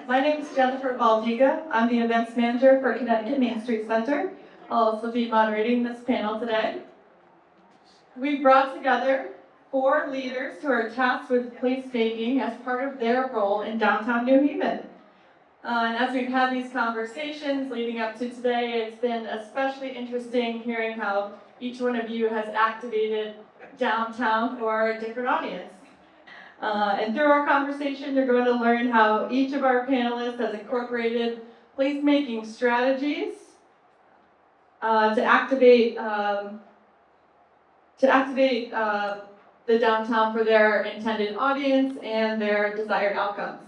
My name is Jennifer Baldyga. I'm the events manager for Connecticut Main Street Center. I'll also be moderating this panel today. We brought together 4 leaders who are tasked with placemaking as part of their role in downtown New Haven. And as we've had these conversations leading up to today, it's been especially interesting hearing how each one of you has activated downtown for a different audience. And through our conversation, you're going to learn how each of our panelists has incorporated placemaking strategies to activate the downtown for their intended audience and their desired outcomes.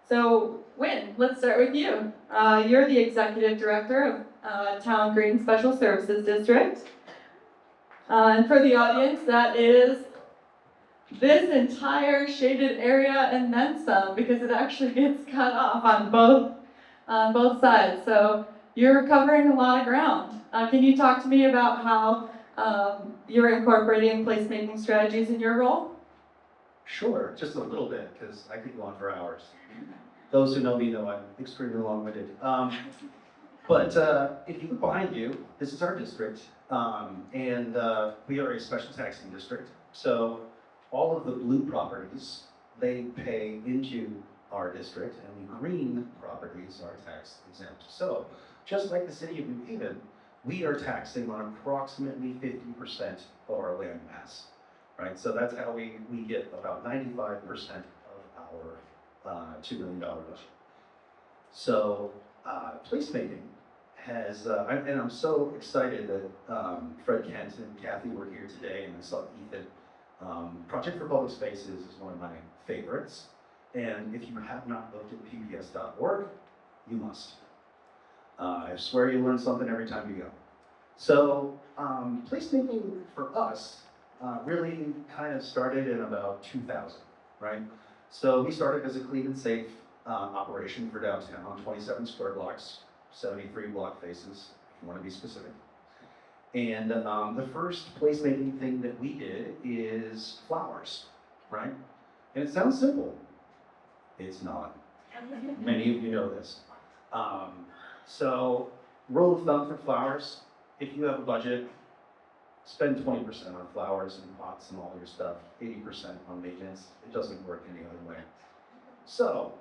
So, Wynn, let's start with you. You're the executive director of Town Green Special Services District. And for the audience, that is this entire shaded area and then some, because it actually gets cut off on both sides. So you're covering a lot of ground. Can you talk to me about how you're incorporating placemaking strategies in your role? Sure, just a little bit, because I could go on for hours. Those who know me know I'm extremely long-winded. But if you look behind you, this is our district, and we are a special taxing district. So all of the blue properties, they pay into our district, and the green properties are tax exempt. So just like the city of New Haven, we are taxing on approximately 50% of our land mass, right? So that's how we get about 95% of our $2 million budget. So placemaking has, and I'm so excited that Fred Kent and Kathy were here today, and I saw Ethan. Project for Public Spaces is one of my favorites, and if you have not looked at pbs.org, you must. I swear you learn something every time you go. So placemaking for us really kind of started in about 2000, right? So we started as a clean and safe operation for downtown, 27 square blocks, 73 block faces, if you want to be specific. And the first placemaking thing that we did is flowers, right? And it sounds simple. It's not. Many of you know this. So, rule of thumb for flowers, if you have a budget, spend 20% on flowers and pots and all your stuff, 80% on maintenance. It doesn't work any other way. So,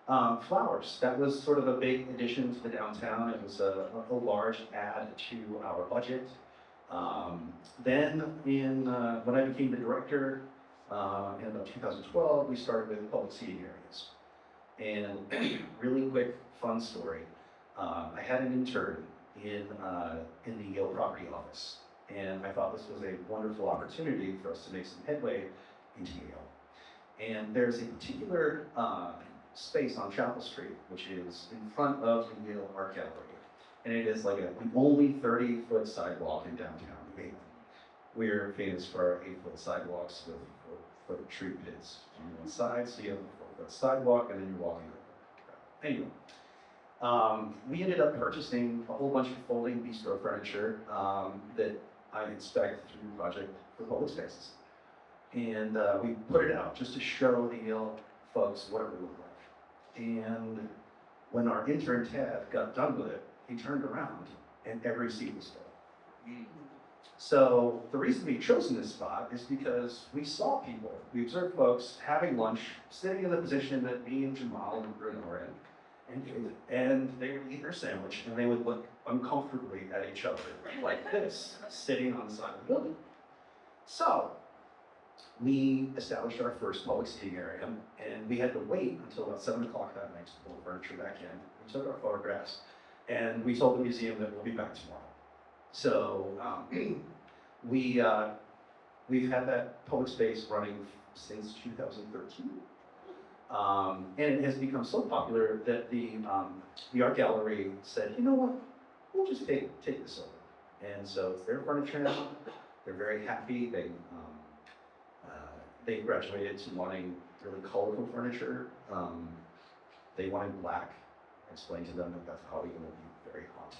flowers, that was sort of a big addition to the downtown. It was a large add to our budget. Then when I became the director in about 2012, we started with public seating areas. And really quick, fun story. I had an intern in the Yale property office, and I thought this was a wonderful opportunity for us to make some headway into Yale. And there's a particular space on Chapel Street, which is in front of the Yale Art Gallery. And it is like the only 30-foot sidewalk in downtown New Haven. We're famous for our 8-foot sidewalks with 4-foot tree pits on one side, so you have a 4-foot sidewalk, and then you're walking over. Anyway, we ended up purchasing a whole bunch of folding bistro furniture that I inspect through Project for Public Spaces. And we put it out just to show the Yale folks what it would look like. And when our intern Ted got done with it, he turned around and every seat was full. So the reason we've chosen this spot is because we saw people, we observed folks having lunch, sitting in the position that me and Jamal and Bruno were in, and they would eat their sandwich and they would look uncomfortably at each other like this, sitting on the side of the building. So we established our first public seating area, and we had to wait until about 7 o'clock that night to pull the furniture back in. We took our photographs, and we told the museum that we'll be back tomorrow. So we've had that public space running since 2013. And it has become so popular that the art gallery said, you know what, we'll just take this over. And so it's their furniture now. They're very happy. They graduated to wanting really colorful furniture. They wanted black. I explained to them that that's probably going to be very hot.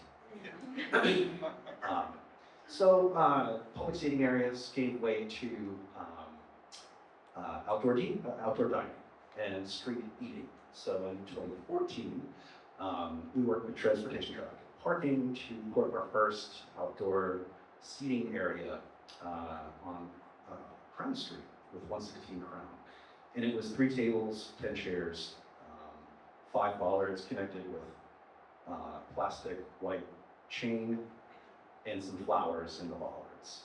So public seating areas gave way to outdoor dining and street eating. So in 2014, we worked with Transportation Traffic and Parking to put our first outdoor seating area on Crown Street with 116 Crown. And it was 3 tables, 10 chairs, 5 bollards connected with plastic white chain and some flowers in the bollards.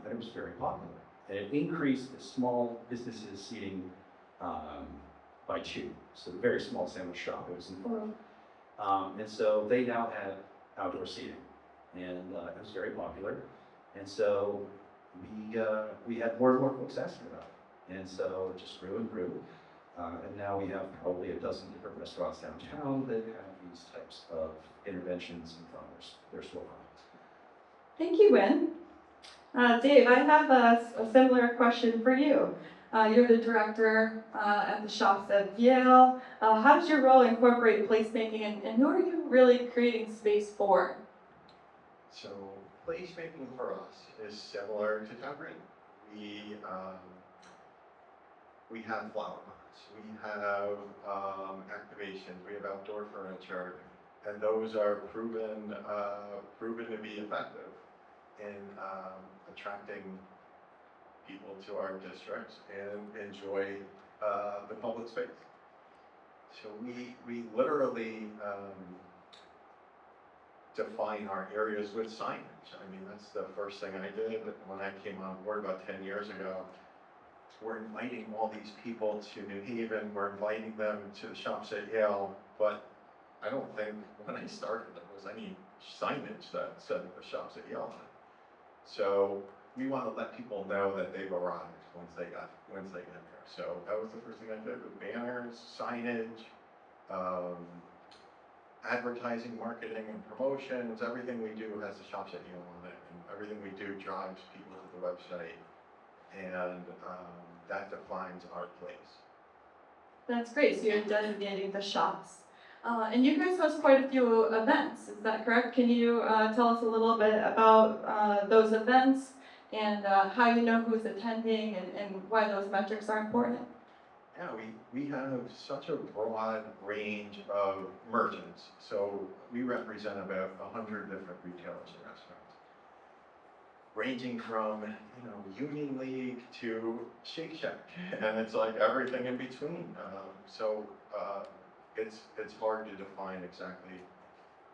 And it was very popular. And it increased the small businesses seating by 2. So a very small sandwich shop. It was in Bruno. And so they now had outdoor seating. And it was very popular. And so we had more and more folks asking about it. And so it just grew and grew. And now we have probably a dozen different restaurants downtown that have these types of interventions in front of their storefront. Thank you, Wynn. Dave, I have a similar question for you. You're the director at the shops at Yale. How does your role incorporate placemaking, and who are you really creating space for? So placemaking for us is similar to Tuckering. We have flower pots, we have activations, we have outdoor furniture, and those are proven to be effective in attracting people to our districts and enjoy the public space. So we literally define our areas with signage. I mean, that's the first thing I did when I came on board about 10 years ago. We're inviting all these people to New Haven, we're inviting them to the shops at Yale, but I don't think when I started there was any signage that said the shops at Yale on it. So we want to let people know that they've arrived once they get there. So that was the first thing I did with banners, signage, advertising, marketing, and promotions. Everything we do has the shops at Yale on it, and everything we do drives people to the website, and that defines our place. That's great. So you're designating the shops. And you guys host quite a few events, is that correct? Can you tell us a little bit about those events and how you know who's attending and why those metrics are important? Yeah, we have such a broad range of merchants. So we represent about 100 different retailers and restaurants, ranging from, Union League to Shake Shack, and it's like everything in between. It's hard to define exactly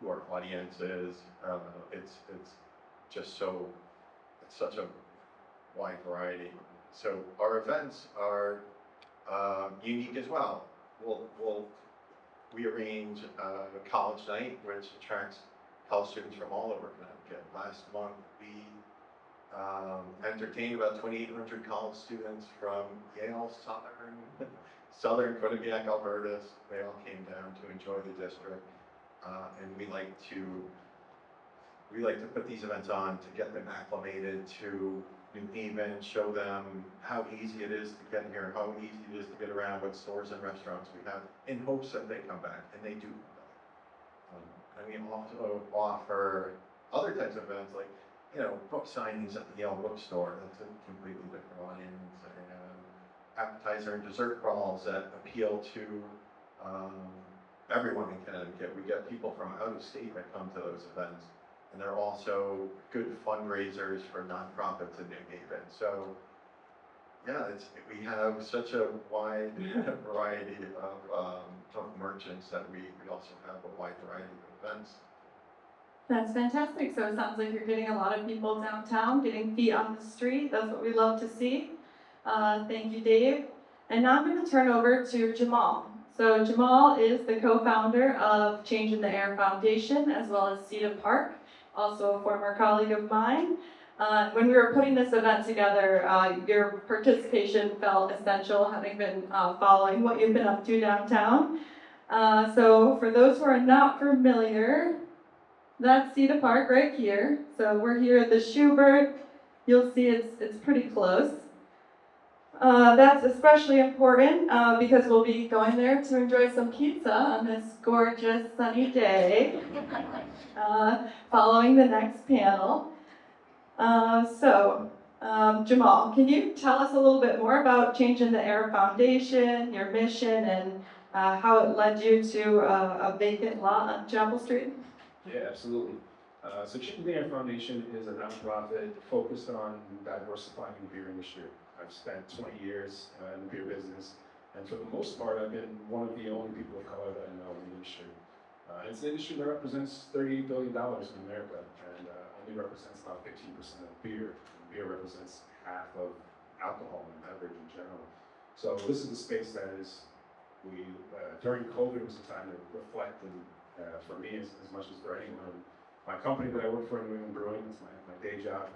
who our audience is. It's such a wide variety. So our events are unique as well. We arrange a college night, which attracts college students from all over Connecticut. Last month, we entertained about 2,800 college students from Yale, Southern Quinnipiac, Alberta. They all came down to enjoy the district, and we like to put these events on to get them acclimated to New Haven, show them how easy it is to get here, how easy it is to get around, what stores and restaurants we have, in hopes that they come back, and they do come back. And we also offer other types of events like, book signings at the Yale bookstore. That's a completely different audience. Appetizer and dessert crawls that appeal to everyone in Connecticut. We get people from out of state that come to those events, and they're also good fundraisers for nonprofits in New Haven. So, yeah, we have such a wide variety of merchants that we also have a wide variety of events. That's fantastic. So it sounds like you're getting a lot of people downtown, getting feet on the street. That's what we love to see. Thank you, Dave. And now I'm going to turn over to Jamal. So Jamal is the co-founder of Change in the Air Foundation, as well as CITA Park, also a former colleague of mine. When we were putting this event together, your participation felt essential, having been following what you've been up to downtown. So for those who are not familiar, that's CITA Park right here. So we're here at the Schubert. You'll see it's pretty close. That's especially important because we'll be going there to enjoy some pizza on this gorgeous sunny day following the next panel. Jamal, can you tell us a little bit more about Change in the Air Foundation, your mission, and how it led you to a vacant lot on Chapel Street. Yeah, absolutely. So Chicken Dinner Foundation is a nonprofit focused on diversifying the beer industry. I've spent 20 years in the beer business, and for the most part, I've been one of the only people of color that I know in the industry. It's an industry that represents $38 billion in America, and only represents about 15% of beer. Beer represents half of alcohol and beverage in general. So this is a space that is, during COVID was a time to reflect, and for me as much as for anyone. My company that I work for in New England Brewing, it's my day job.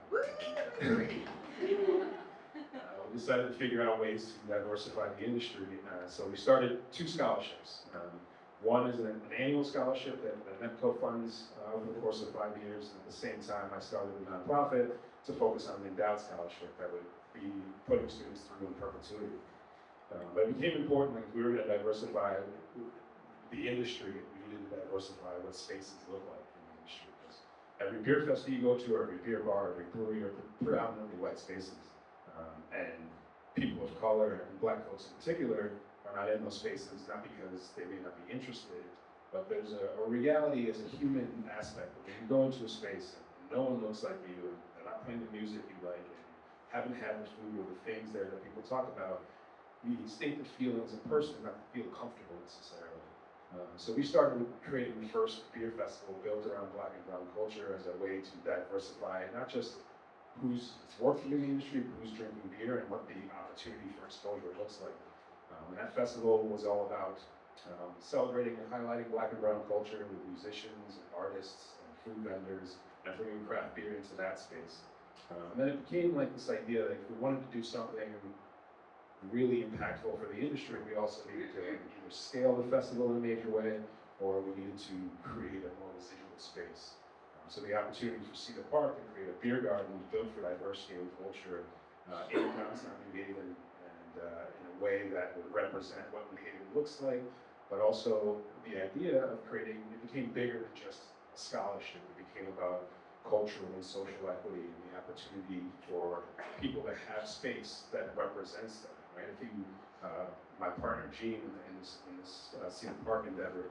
We decided to figure out ways to diversify the industry. So we started 2 scholarships. One is an annual scholarship that NEPCO funds over the course of 5 years. At the same time, I started a nonprofit to focus on the endowed scholarship that would be putting students through in perpetuity. But it became important, like, if we were going to diversify the industry, we needed to diversify what spaces look like in the industry. Because every beer festival you go to, or every beer bar, every brewery are predominantly white spaces. And people of color, and black folks in particular, are not in those spaces, not because they may not be interested, but there's a reality as a human aspect. When you go into a space and no one looks like you, and they're not playing the music you like, and haven't had the food or the things there that people talk about, the instinctive feeling as a person not to feel comfortable necessarily. So we started creating the first beer festival built around Black and brown culture as a way to diversify not just who's working in the industry, but who's drinking beer, and what the opportunity for exposure looks like. And that festival was all about celebrating and highlighting Black and brown culture with musicians and artists and food vendors, and bringing craft beer into that space. And then it became like this idea that if we wanted to do something really impactful for the industry, we also needed to either scale the festival in a major way, or we needed to create a more residual space. So the opportunity for CITA Park to create a beer garden built for diversity and culture in downtown New Haven, and in a way that would represent what New Haven looks like, but also the idea of creating, it became bigger than just a scholarship. It became about cultural and social equity, and the opportunity for people to have space that represents them. Right? If you, my partner Gene in this CITA Park endeavor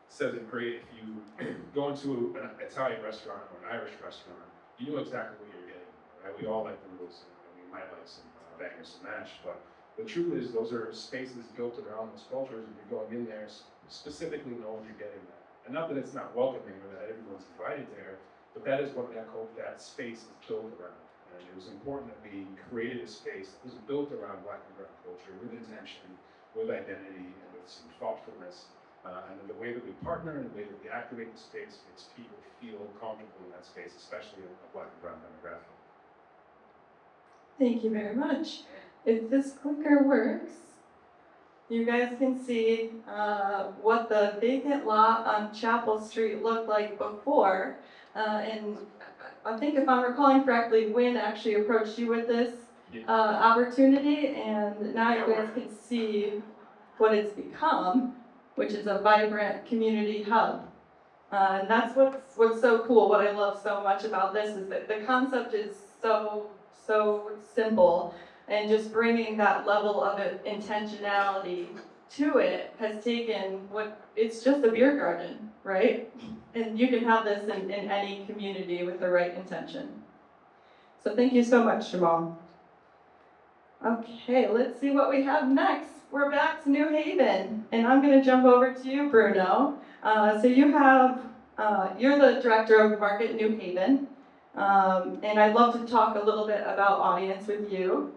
says it great. If you go into an Italian restaurant or an Irish restaurant, you know exactly what you're getting. Right? We all like noodles, and we might like some bangers and mash, but the truth is those are spaces built around those cultures, and you're going in there specifically knowing you're getting that. And not that it's not welcoming or that everyone's invited there, but that is what that space is built around. And it was important that we created a space that was built around Black and brown culture with intention, with identity, and with some thoughtfulness. And the way that we partner and the way that we activate the space makes people feel comfortable in that space, especially a Black and brown demographic. Thank you very much. If this clicker works, you guys can see what the vacant lot on Chapel Street looked like before. And I think if I'm recalling correctly, Wynn actually approached you with this opportunity, and now you guys can see what it's become, which is a vibrant community hub. And that's what's so cool. What I love so much about this is that the concept is so simple, and just bringing that level of intentionality to it has taken it's just a beer garden, right? And you can have this in any community with the right intention. So thank you so much, Jamal. Okay, let's see what we have next. We're back to New Haven, and I'm going to jump over to you, Bruno. So you have, you're the director of Market New Haven, and I'd love to talk a little bit about audience with you.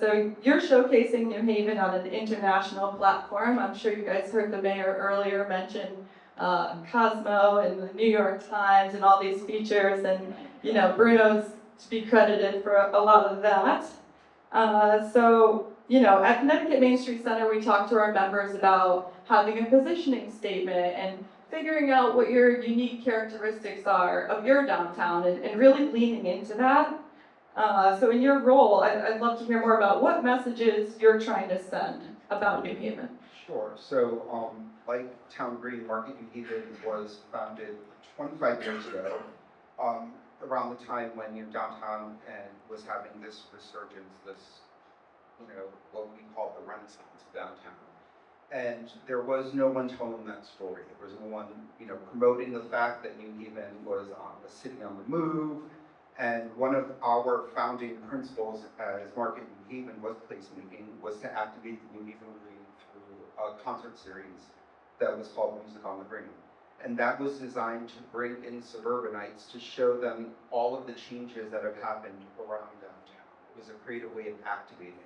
So you're showcasing New Haven on an international platform. I'm sure you guys heard the mayor earlier mention Cosmo and the New York Times and all these features, and you know, Bruno's to be credited for a lot of that. So, you know, at Connecticut Main Street Center, we talk to our members about having a positioning statement and figuring out what your unique characteristics are of your downtown, and really leaning into that. So in your role, I'd love to hear more about what messages you're trying to send about New Haven. Sure. So, like Town Green, Market New Haven was founded 25 years ago, around the time when downtown and was having this resurgence, this what we call the Renaissance of downtown. And there was no one telling that story. There was no one, promoting the fact that New Haven was a city on the move. And one of our founding principles as Market New Haven was placemaking, was to activate the New Haven Green through a concert series that was called Music on the Green. And that was designed to bring in suburbanites to show them all of the changes that have happened around downtown. It was a creative way of activating.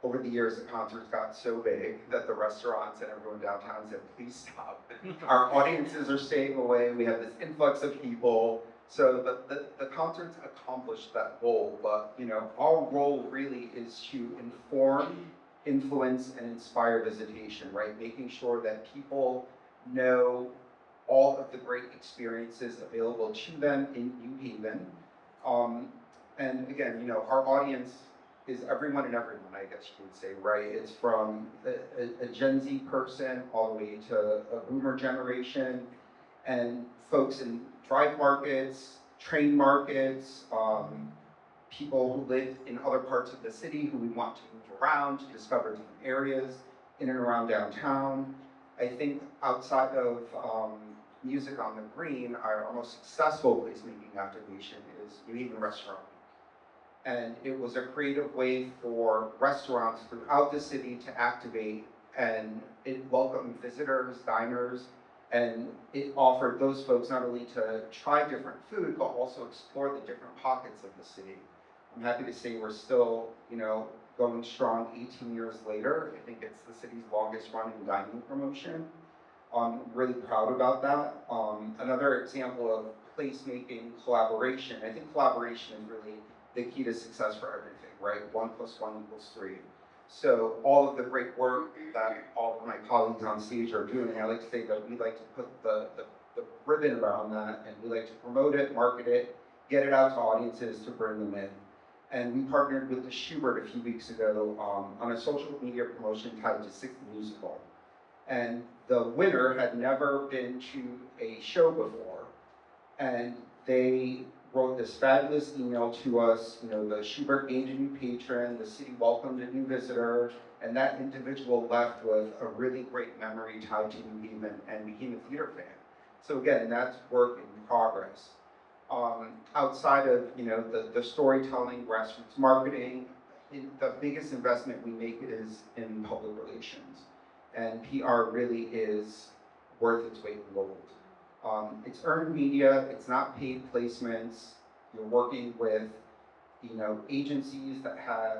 Over the years, the concerts got so big that the restaurants and everyone downtown said, please stop. Our audiences are staying away. We have this influx of people. So the concerts accomplished that goal. But our role really is to inform, influence, and inspire visitation, right? Making sure that people know all of the great experiences available to them in New Haven. And again, our audience is everyone and everyone, I guess you would say, right? It's from a Gen Z person all the way to a boomer generation, and folks in drive markets, train markets, people who live in other parts of the city who we want to move around to discover different areas in and around downtown. I think outside of Music on the Green, our most successful placemaking activation is New Haven Restaurant. And it was a creative way for restaurants throughout the city to activate, and it welcomed visitors, diners, and it offered those folks not only to try different food, but also explore the different pockets of the city. I'm happy to say we're still, going strong 18 years later. I think it's the city's longest running dining promotion. I'm really proud about that. Another example of placemaking collaboration, I think collaboration is really the key to success for everything, right? 1 + 1 = 3. So all of the great work that all of my colleagues on stage are doing, I like to say that we like to put the ribbon around that, and we like to promote it, market it, get it out to audiences to bring them in. And we partnered with the Schubert a few weeks ago on a social media promotion tied to Sixth Musical. And the winner had never been to a show before, and they wrote this fabulous email to us. The Schubert gained a new patron, the city welcomed a new visitor, and that individual left with a really great memory tied to New Haven and became a theater fan. So again, that's work in progress. Outside of the storytelling, grassroots marketing, the biggest investment we make is in public relations, and PR really is worth its weight in gold. It's earned media, it's not paid placements. You're working with, agencies that have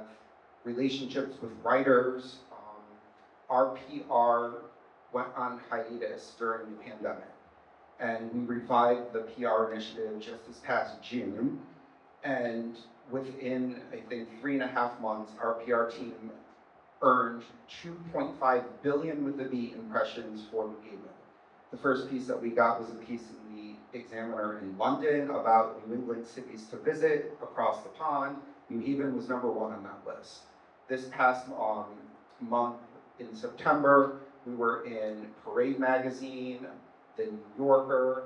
relationships with writers. Our PR went on hiatus during the pandemic, and we revived the PR initiative just this past June. And within, I think, 3.5 months, our PR team earned 2.5 billion with the B impressions for New Haven. The first piece that we got was a piece in the Examiner in London about New England cities to visit across the pond. New Haven was #1 on that list. This past month in September, we were in Parade Magazine, The New Yorker,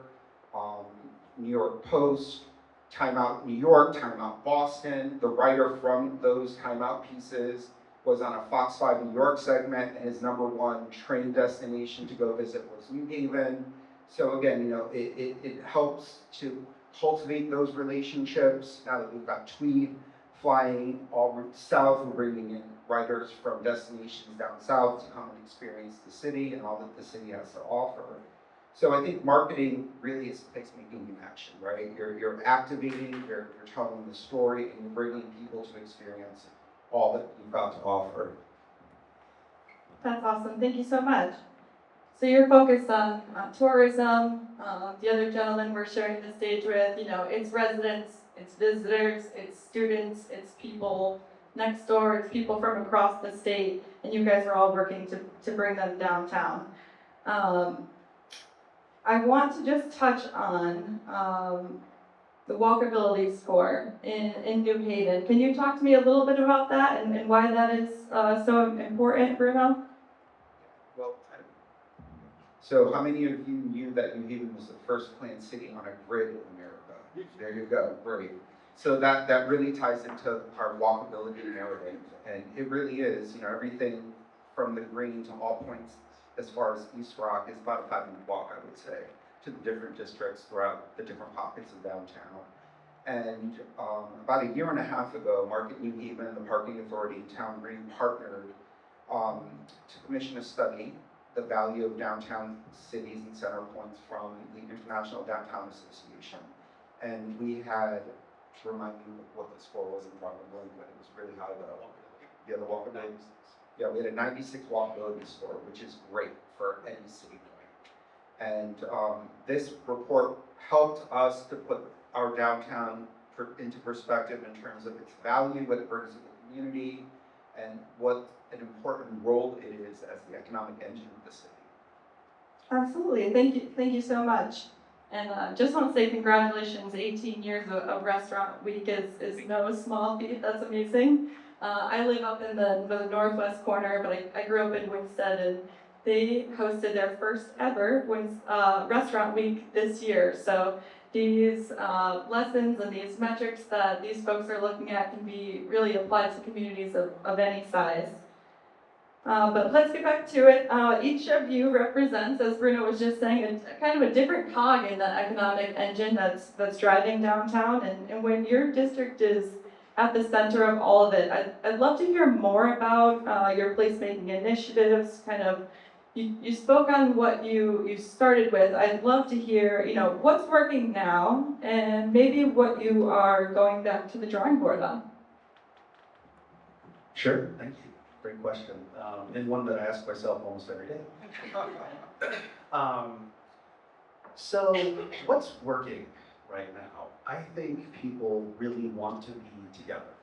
New York Post, Time Out New York, Time Out Boston. The writer from those Time Out pieces was on a Fox 5 New York segment, and his #1 train destination to go visit was New Haven. So again, it helps to cultivate those relationships. Now that we've got Tweed flying all route south, we're bringing in writers from destinations down south to come and experience the city and all that the city has to offer. So I think marketing really is placemaking in action, right? You're activating, you're telling the story, and you're bringing people to experience all that you've got to offer. That's awesome. Thank you so much. So you're focused on tourism. The other gentleman we're sharing the stage with, it's residents, it's visitors, it's students, it's people next door, it's people from across the state, and you guys are all working to bring them downtown. I want to just touch on the walkability score in New Haven. Can you talk to me a little bit about that and why that is so important, Bruno? Well, so how many of you knew that New Haven was the first planned city on a grid in America? There you go, great. So that really ties into our walkability narrative, and it really is, everything from the green to all points as far as East Rock, is about a 5-minute walk, I would say, to the different districts throughout the different pockets of downtown. And about a year and a half ago, Market New Haven, the Parking Authority, and Town Green partnered to commission a study, the value of downtown cities and center points from the International Downtown Association. And we had, to remind you what the score was in probably, but it was really high though. Yeah, the walkability. Yeah, we had a 96 walkability score, which is great for any city point. And this report helped us to put our downtown into perspective in terms of its value, what it brings to the community, and what an important role it is as the economic engine of the city. Absolutely, thank you so much. And just want to say congratulations, 18 years of Restaurant Week is no small feat, that's amazing. I live up in the northwest corner, but I grew up in Winsted, and they hosted their first ever Restaurant Week this year. So these lessons and these metrics that these folks are looking at can be really applied to communities of any size. But let's get back to it. Each of you represents, as Bruno was just saying, a kind of a different cog in the economic engine that's driving downtown. And when your district is at the center of all of it, I'd love to hear more about your placemaking initiatives. Kind of, you spoke on what you started with. I'd love to hear, what's working now, and maybe what you are going back to the drawing board on. Sure, thank you. Great question, and one that I ask myself almost every day. So what's working right now? I think people really want to be together.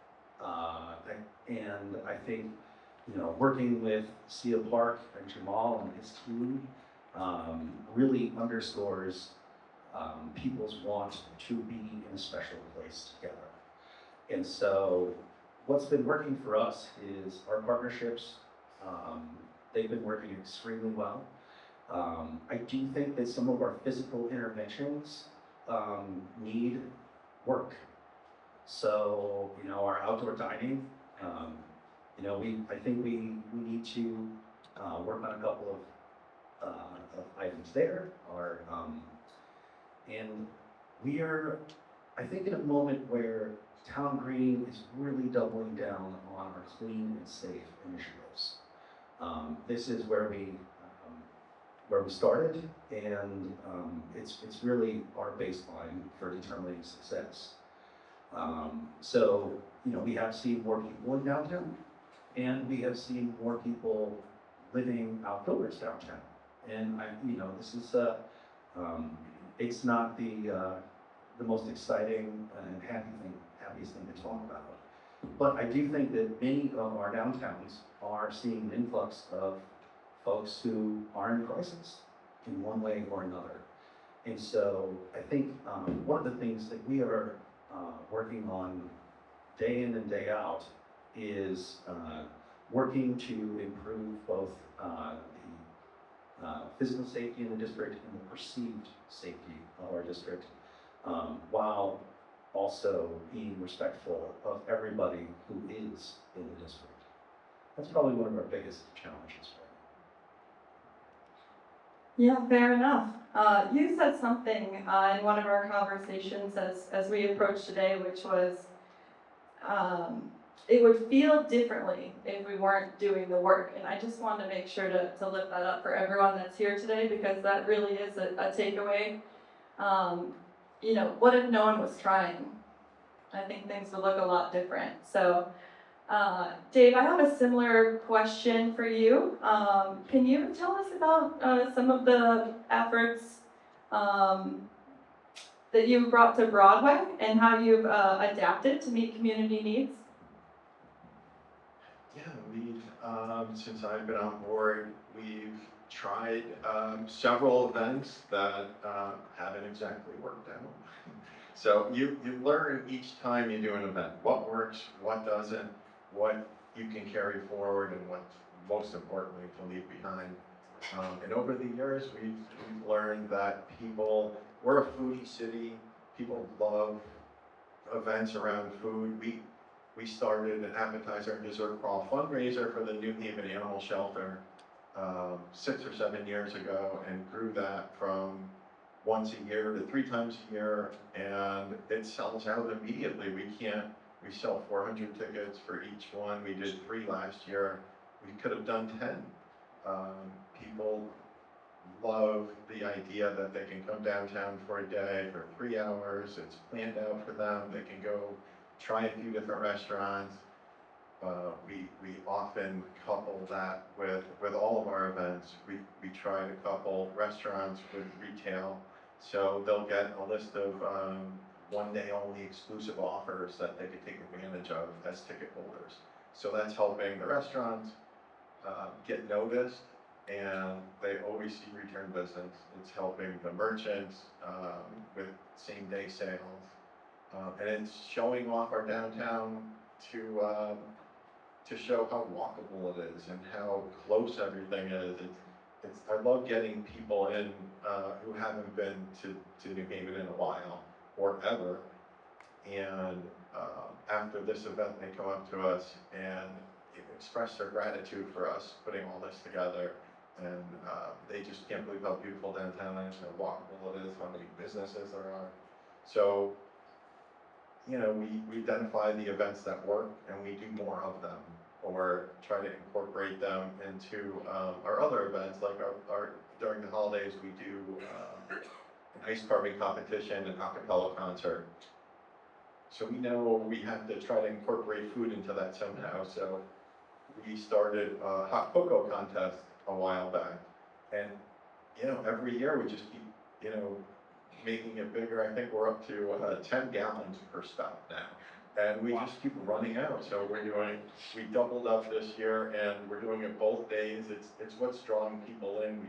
And I think, working with Cia Park and Jamal and his team really underscores people's want to be in a special place together. And so what's been working for us is our partnerships. They've been working extremely well. I do think that some of our physical interventions need work. So, our outdoor dining, I think we need to work on a couple of items there. And we are, I think, in a moment where Town Green is really doubling down on our clean and safe initiatives. This is where we started, and it's really our baseline for determining success. So, we have seen more people in downtown, and we have seen more people living outdoors downtown. And this is it's not the most exciting and happiest thing to talk about. But I do think that many of our downtowns are seeing an influx of folks who are in crisis in one way or another. And so I think one of the things that we are working on day in and day out is working to improve both the physical safety in the district and the perceived safety of our district, while also being respectful of everybody who is in the district. That's probably one of our biggest challenges right Yeah, fair enough. You said something in one of our conversations as we approached today, which was it would feel differently if we weren't doing the work. And I just wanted to make sure to lift that up for everyone that's here today, because that really is a takeaway. What if no one was trying? I think things would look a lot different. So, Dave, I have a similar question for you. Can you tell us about some of the efforts that you brought to Broadway and how you've adapted to meet community needs? Yeah, since I've been on board, we've tried several events that haven't exactly worked out. So you learn each time you do an event, what works, what doesn't, what you can carry forward, and what, most importantly, to leave behind. And over the years, we've learned that we're a foodie city. People love events around food. We started an appetizer and dessert crawl fundraiser for the New Haven Animal Shelter 6 or 7 years ago and grew that from once a year to 3 times a year, and it sells out immediately. We sell 400 tickets for each one. We did 3 last year. We could have done 10. People love the idea that they can come downtown for a day, for 3 hours. It's planned out for them. They can go try a few different restaurants. We often couple that with all of our events. We try to couple restaurants with retail. So they'll get a list of 1 day only exclusive offers that they could take advantage of as ticket holders. So that's helping the restaurants get noticed, and they always see return business. It's helping the merchants with same day sales. And it's showing off our downtown to show how walkable it is and how close everything is. I love getting people in who haven't been to New Haven in a while or ever, and after this event they come up to us and express their gratitude for us putting all this together, and they just can't believe how beautiful downtown is, how walkable it is, how many businesses there are. So, you know, we identify the events that work and we do more of them, or try to incorporate them into our other events. Like our during the holidays we do an ice carving competition and acapella concert. So we know we have to try to incorporate food into that somehow. So we started a hot cocoa contest a while back, and you know, every year we just keep, you know, making it bigger. I think we're up to 10 gallons per stop now, and we just keep running out. So we doubled up this year, and we're doing it both days. It's what's drawing people in.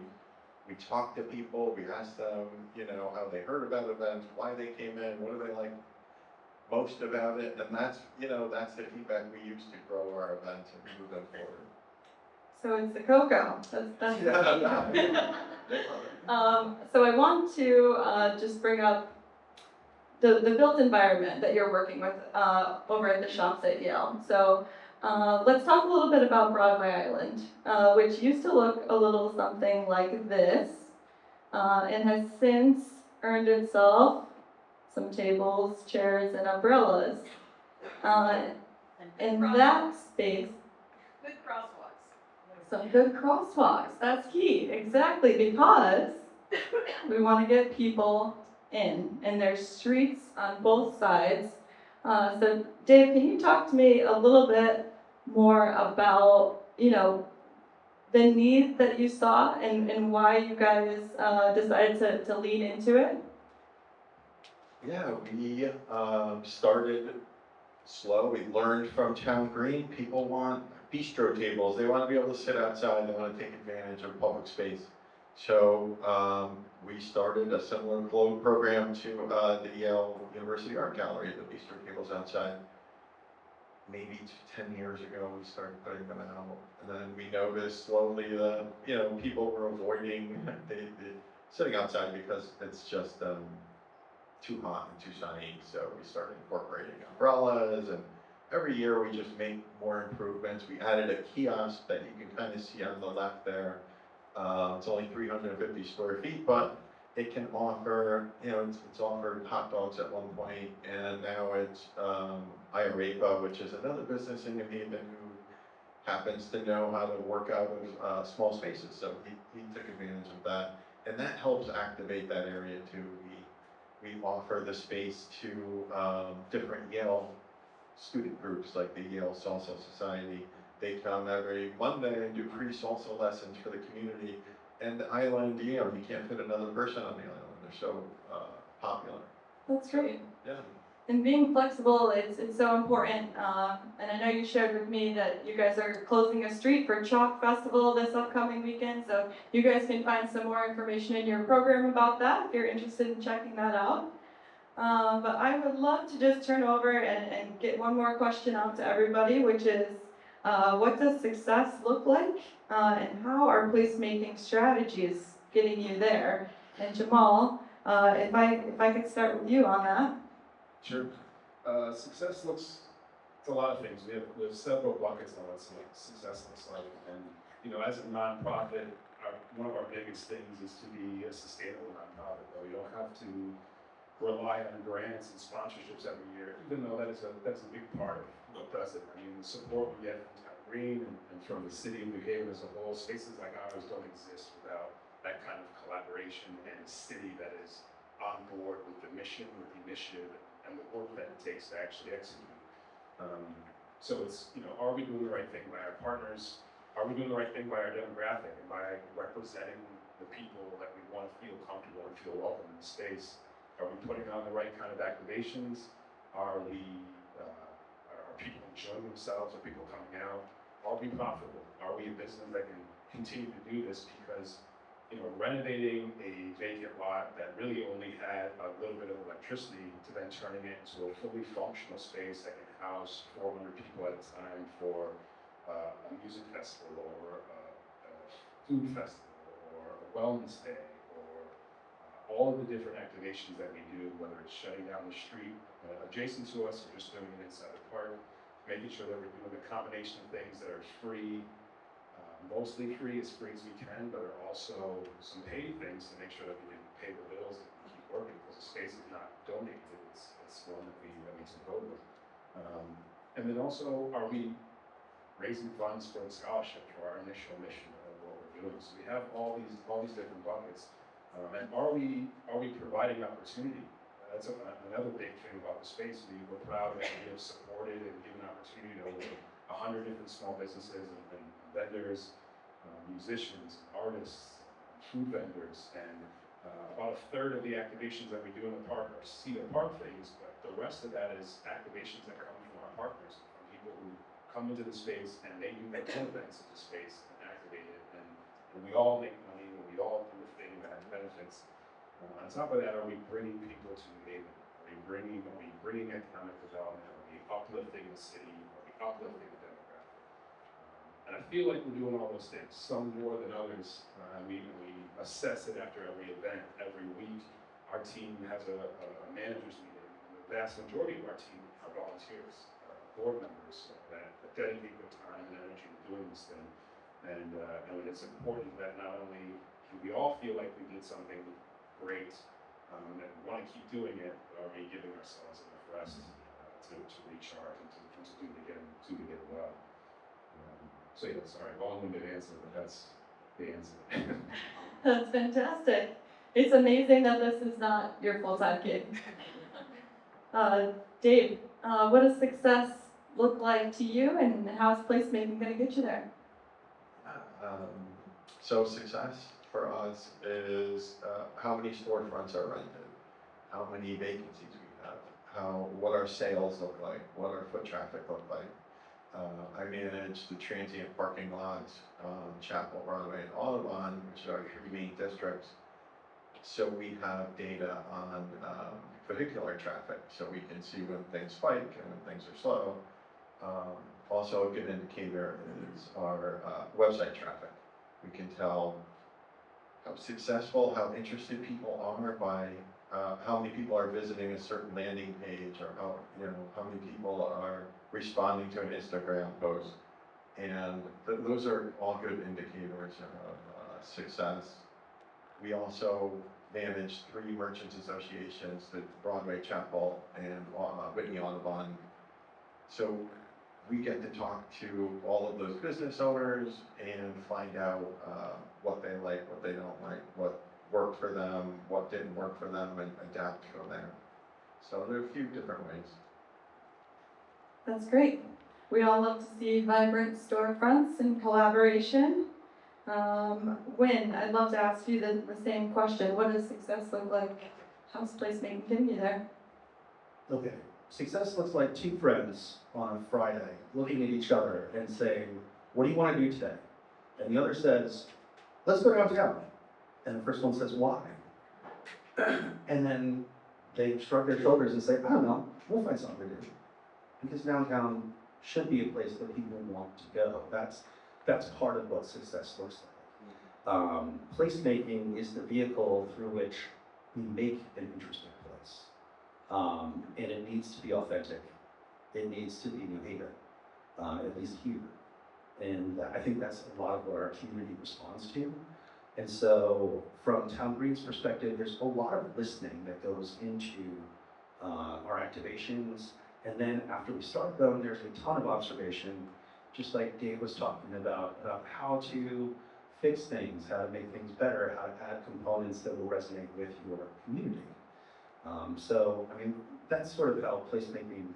We talk to people, we ask them, you know, how they heard about events, why they came in, what do they like most about it, and that's, you know, that's the feedback we use to grow our events and move them forward. So it's the cocoa. That's Yeah. So I want to just bring up the built environment that you're working with over at the shops at Yale. So let's talk a little bit about Broadway Island, which used to look a little something like this, and has since earned itself some tables, chairs, and umbrellas. In that space, Good crosswalks. some good crosswalks, that's key, exactly, because we want to get people in, and there's streets on both sides. So Dave, can you talk to me a little bit more about, you know, the need that you saw and why you guys decided to lean into it? Yeah, we started slow. We learned from Town Green. People want bistro tables. They want to be able to sit outside. They want to take advantage of public space. So we started a similar globe program to the Yale University Art Gallery, the bistro tables outside. Maybe 10 years ago, we started putting them out, and then we noticed slowly that, you know, people were avoiding the sitting outside because it's just too hot and too sunny. So we started incorporating umbrellas, and every year we just make more improvements. We added a kiosk that you can kind of see on the left there. It's only 350 square feet, but it can offer, you know, it's offered hot dogs at one point, and now it's Iarepa, which is another business in New Haven who happens to know how to work out of small spaces. So he took advantage of that, and that helps activate that area too. We offer the space to different Yale student groups, like the Yale Salsa Society. They come every Monday and do free salsa lessons for the community. And the island, you know, you can't fit another person on the island. They're so popular. That's great. Yeah. And being flexible, it's so important. And I know you shared with me that you guys are closing a street for Chalk Festival this upcoming weekend. So you guys can find some more information in your program about that if you're interested in checking that out. But I would love to just turn over and get one more question out to everybody, which is, what does success look like? And how are placemaking strategies getting you there? And Jamal, if I could start with you on that. Sure. Success looks, it's a lot of things. We have several buckets on what success looks like, and as a nonprofit, one of our biggest things is to be a sustainable nonprofit. Though we don't have to rely on grants and sponsorships every year, even though that's a big part of what does it. I mean, the support we get from Town Green and from the city of New Haven as a whole, spaces like ours don't exist without that kind of collaboration and a city that is on board with the mission, with the initiative, and the work that it takes to actually execute. So it's, are we doing the right thing by our partners? Are we doing the right thing by our demographic and by representing the people that we want to feel comfortable and feel welcome in the space? Are we putting on the right kind of activations? Are people enjoying themselves? Are people coming out? Are we profitable? Are we a business that can continue to do this? Because renovating a vacant lot that really only had a little bit of electricity to then turning it into a fully functional space that can house 400 people at a time for a music festival or a food festival or a wellness day or all of the different activations that we do, whether it's shutting down the street adjacent to us or just doing it inside the park, making sure that we're doing a combination of things that are free, mostly free as we can, but are also some paid things to make sure that we can pay the bills and keep working, because the space is not donated, it's one that we took over. And then also, are we raising funds for the scholarship for our initial mission of what we're doing? So we have all these different buckets, and are we providing opportunity? That's another big thing about the space. We're proud that we have supported and given opportunity to over 100 different small businesses and vendors, musicians, artists, food vendors, and about a third of the activations that we do in the park are CITA park things, but the rest of that is activations that come from our partners, from people who come into the space and they do their own events in the space and activate it, and we all make money, and we all do the thing that benefits. On top of that, are we bringing people to New Haven? Are we bringing economic development? Are we uplifting the city? Are we uplifting the demographic? And I feel like we're doing all those things, some more than others. We assess it after every event, every week. Our team has a manager's meeting. The vast majority of our team are volunteers, board members that dedicate their time and energy to doing this thing. And it's important that not only do we all feel like we did something great and want to keep doing it, but are we giving ourselves enough rest to recharge and to do it again well? So yeah, sorry, long-winded answer, but that's the answer. That's fantastic. It's amazing that this is not your full-time gig. Dave, what does success look like to you, and how is placemaking going to get you there? So success for us is how many storefronts are rented, how many vacancies we have, what our sales look like, what our foot traffic look like. I manage the transient parking lots on Chapel, Broadway, and Audubon, which are our three main districts. So we have data on vehicular traffic, so we can see when things spike and when things are slow. Also, a good indicator is our website traffic. We can tell how successful, how interested people are by how many people are visiting a certain landing page, or how many people are responding to an Instagram post, and those are all good indicators of success. We also manage 3 merchants associations, the Broadway, Chapel, and Whitney Audubon. So we get to talk to all of those business owners and find out what they like, what they don't like, what worked for them, what didn't work for them, and adapt from there. So there are a few different ways. That's great. We all love to see vibrant storefronts and collaboration. Wynn, I'd love to ask you the same question. What does success look like? How's placemaking getting you there? Okay, success looks like 2 friends on a Friday looking at each other and saying, what do you want to do today? And the other says, let's go downtown. And the first one says, why? And then they shrug their shoulders and say, I don't know, we'll find something to do. Because downtown should be a place that people want to go. That's part of what success looks like. Placemaking is the vehicle through which we make an interesting place. And it needs to be authentic. It needs to be New Haven, at least here. And I think that's a lot of what our community responds to. And so from Town Green's perspective, there's a lot of listening that goes into our activations. And then after we start them, there's a ton of observation, just like Dave was talking about how to fix things, how to make things better, how to add components that will resonate with your community. So, I mean, that's sort of how placemaking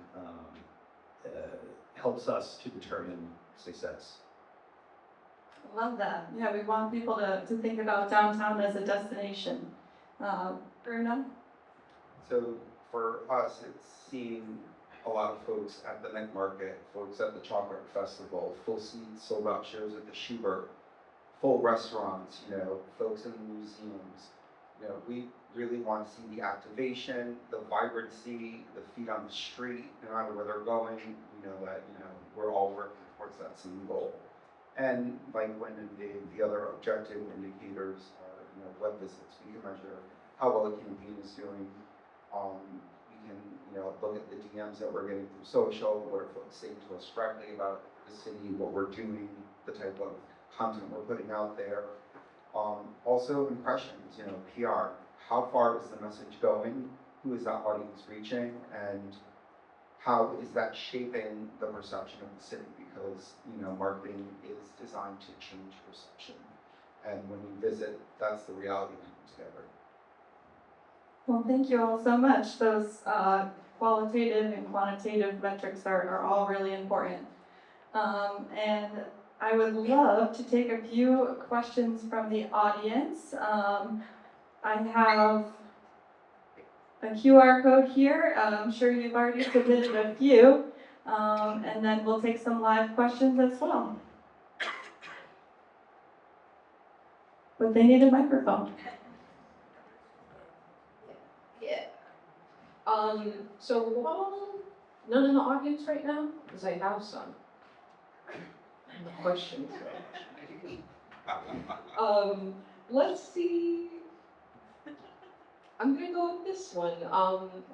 helps us to determine success. Love that. Yeah, we want people to think about downtown as a destination. Bruno? So for us, it's seeing a lot of folks at the Nick Market, folks at the Chocolate Festival, full seats, sold out shows at the Schubert, full restaurants, you know, folks in the museums. You know, we really want to see the activation, the vibrancy, the feet on the street, no matter where they're going. We know that, you know, we're all working towards that same goal. And like Wendy gave, the other objective indicators are, you know, web visits. We can measure how well the campaign is doing. We can, you know, look at the DMs that we're getting through social, what are folks saying to us directly about the city, what we're doing, the type of content we're putting out there. Also impressions, you know, PR. How far is the message going? Who is that audience reaching? And how is that shaping the perception of the city? Because, you know, marketing is designed to change perception. And when you visit, that's the reality that comes together. Well, thank you all so much. Those qualitative and quantitative metrics are all really important. And I would love to take a few questions from the audience. I have a QR code here. I'm sure you've already submitted a few. And then we'll take some live questions as well. But they need a microphone. Yeah. So while none in the audience right now, because I have some questions. Let's see. I'm gonna go with this one.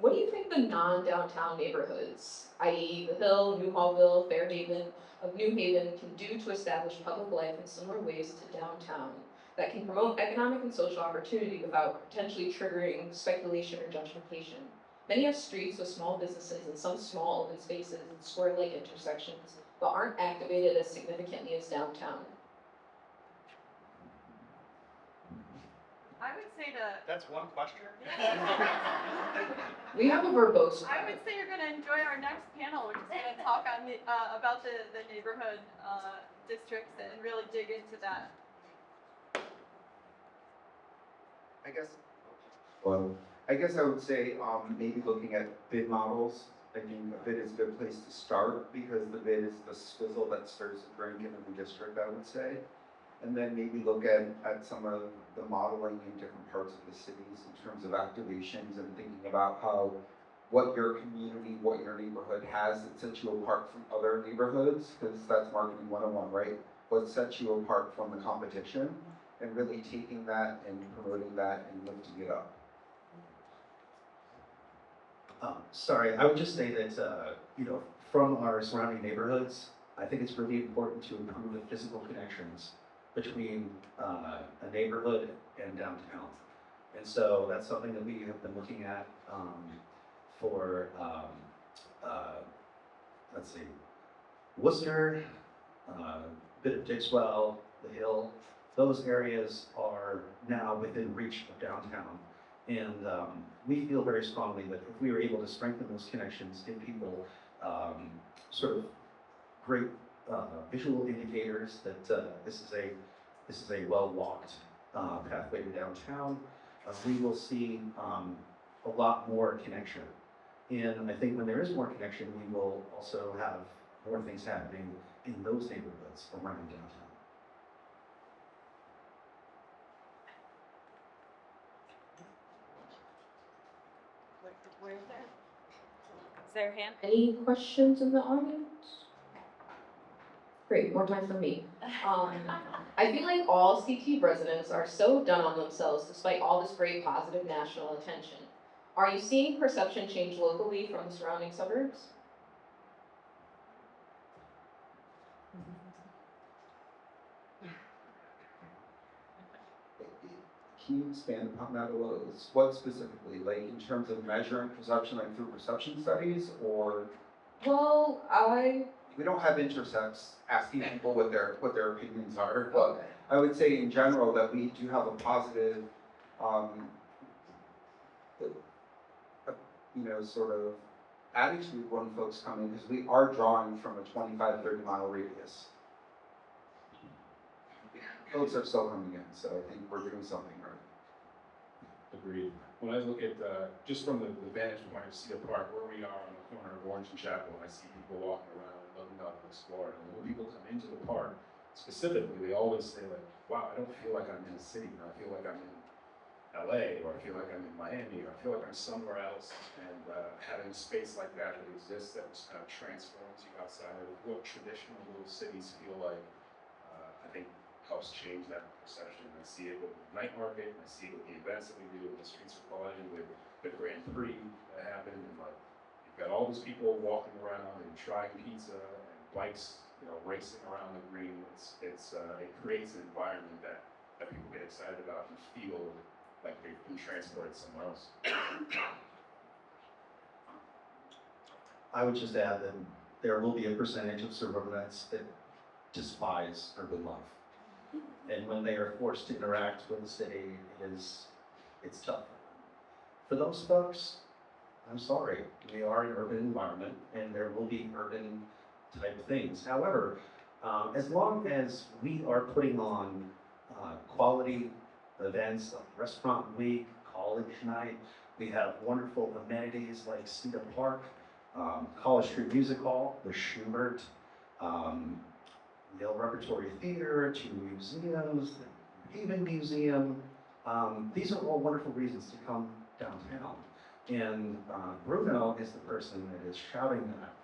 What do you think the non-downtown neighborhoods, i.e. the Hill, New Hallville, Fairhaven, of New Haven, can do to establish public life in similar ways to downtown that can promote economic and social opportunity without potentially triggering speculation or gentrification? Many have streets with small businesses and some small open spaces and square-like intersections, but aren't activated as significantly as downtown. I would say to That's one question. We have a verbose. I would say you're going to enjoy our next panel, which is going to talk on about the neighborhood districts and really dig into that. I guess I would say maybe looking at bid models. I think a bid is a good place to start because the bid is the swizzle that stirs the drink in every district, I would say. And then maybe look at some of the modeling in different parts of the cities in terms of activations and thinking about how what your community, what your neighborhood has that sets you apart from other neighborhoods, because that's marketing 101, right? What sets you apart from the competition, and really taking that and promoting that and lifting it up. Sorry, I would just say that, you know, from our surrounding neighborhoods, I think it's really important to improve the physical connections between a neighborhood and downtown. And so that's something that we have been looking at for, let's see, Worcester, bit of Dixwell, the Hill. Those areas are now within reach of downtown. And we feel very strongly that if we were able to strengthen those connections, give people sort of great visual indicators that this is a well-walked pathway to downtown, we will see a lot more connection. And I think when there is more connection, we will also have more things happening in those neighborhoods around downtown. Where is there? Is there a hand? Any questions in the audience? Great, more time for me. I feel like all CT residents are so done on themselves despite all this great positive national attention. Are you seeing perception change locally from the surrounding suburbs? Can you expand upon that a little? What specifically, like in terms of measuring perception, like through perception studies, or Well, we don't have intercepts asking people what their opinions are, but I would say in general that we do have a positive, sort of attitude when folks come in, because we are drawing from a 25, 30 mile radius. Folks are still coming in, so I think we're doing something right. Agreed. When I look at, just from the vantage point of CITA Park, where we are on the corner of Orange and Chapel, and I see people walking around and looking up and exploring, and when people come into the park, specifically, they always say like, wow, I don't feel like I'm in a city, I feel like I'm in LA, or I feel like I'm in Miami, or I feel like I'm somewhere else, and having a space like that exists that just kind of transforms you outside of what traditional little cities feel like, I think helps change that perception. I see it with the night market, I see it with the events that we do in the Streets of College, with the Grand Prix that happened, and like, you've got all these people walking around and trying pizza and bikes, racing around the green. It creates an environment that people get excited about and feel like they've been transported somewhere else. I would just add that there will be a percentage of suburbanites that despise urban life. And when they are forced to interact with the city, it's tough. For those folks, I'm sorry, we are an urban environment and there will be urban type things. However, as long as we are putting on quality events like Restaurant Week, College Night, we have wonderful amenities like CITA Park, College Street Music Hall, the Schubert, Yale Repertory Theater, 2 museums, the Haven Museum. These are all wonderful reasons to come downtown. And Bruno is the person that is shouting that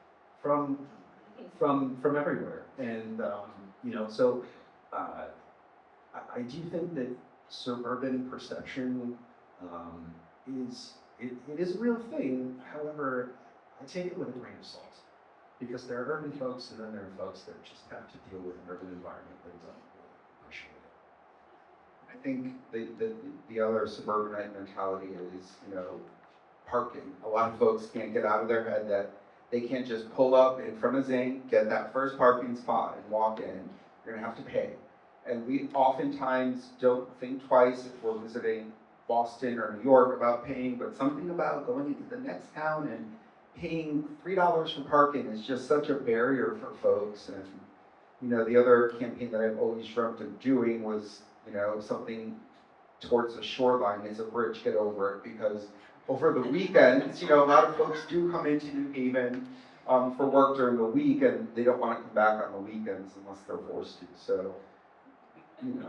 from everywhere. And so I do think that suburban perception it is a real thing. However, I take it with a grain of salt. Because there are urban folks, and then there are folks that just have to deal with an urban environment that don't really appreciate it. I think the other suburbanite mentality is, parking. A lot of folks can't get out of their head that they can't just pull up in front of Zane, get that first parking spot and walk in. You're gonna have to pay. And we oftentimes don't think twice if we're visiting Boston or New York about paying, but something about going into the next town and paying $3 for parking is just such a barrier for folks. And the other campaign that I've always dreamt of doing was something towards the shoreline as a bridge, get over it, because over the weekends, a lot of folks do come into New Haven for work during the week, and they don't want to come back on the weekends unless they're forced to. So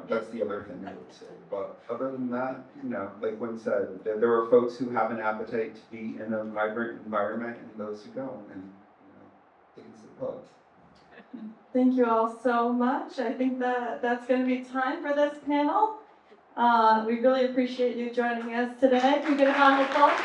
that's the other thing I would say. But other than that, like Wynn said, there are folks who have an appetite to be in a vibrant environment, and those who don't, and they can sit put. Thank you all so much. I think that's going to be time for this panel. We really appreciate you joining us today. Can we get a round of applause?